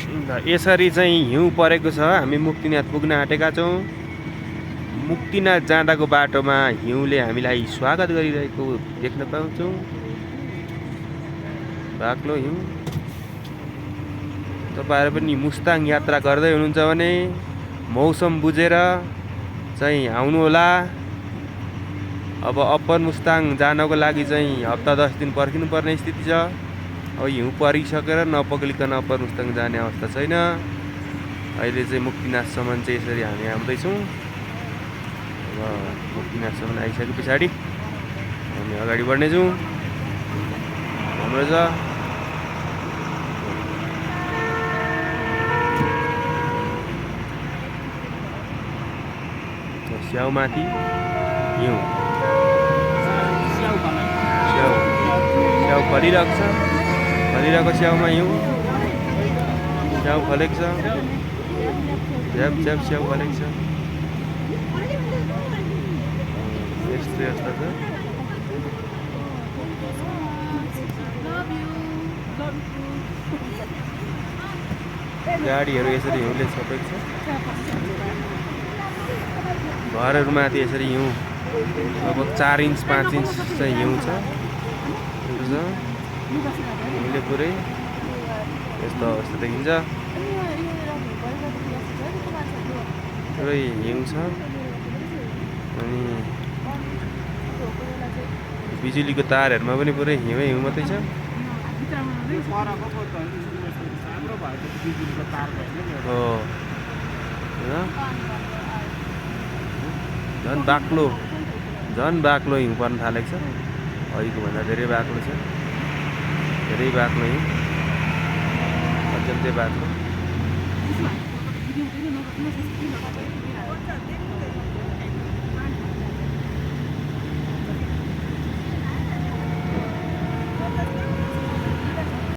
यसरी चाहिँ हिउँ परेको छ। हामी मुक्तिनाथ पुग्न आँटेका छौँ। मुक्तिनाथ जाँदाको बाटोमा हिउँले हामीलाई स्वागत गरिरहेको देख्न पाउँछौँ। बाक्लो हिउँ। तपाईँहरू पनि मुस्ताङ यात्रा गर्दै हुनुहुन्छ भने मौसम बुझेर चाहिँ आउनुहोला। अब अप्पर मुस्ताङ जानको लागि चाहिँ हप्ता 10 दिन पर्खिनु पर्ने स्थिति छ। अब हिउँ परिसकेर नपग्लिकन अप्पर मुस्ताङ जाने अवस्था छैन। अहिले चाहिँ मुक्तिनाथसम्म चाहिँ यसरी हामी आउँदैछौँ। अब मुक्तिनाथसम्म आइसके पछाडि हामी अगाडि बढ्नेछौँ। हाम्रो छ स्याउमाथि हिउँ। स्याउ फलिरहेको छ। फलिरहेको स्याउमा हिउँ। स्याउ फलेको छ। झ्याप झ्याप स्याउ फलेको छ। यस्तो छ। गाडीहरू यसरी हिउँले छोपेको छ। घरहरूमाथि यसरी हिउँ लगभग 4 इन्च 5 इन्च चाहिँ हिउँ छ। हिउँले पुरै यस्तो अवस्था देखिन्छ। पुरै हिउँ छ। अनि बिजुलीको तारहरूमा पनि पुरै हिउँ मात्रै छ। हो झन् बाक्लो हिउँ पर्न थालेको छ। अहिलेको भन्दा धेरै बाक्लो छ। धेरै बाक्लो हिउँ। अत्यन्तै बाक्लो।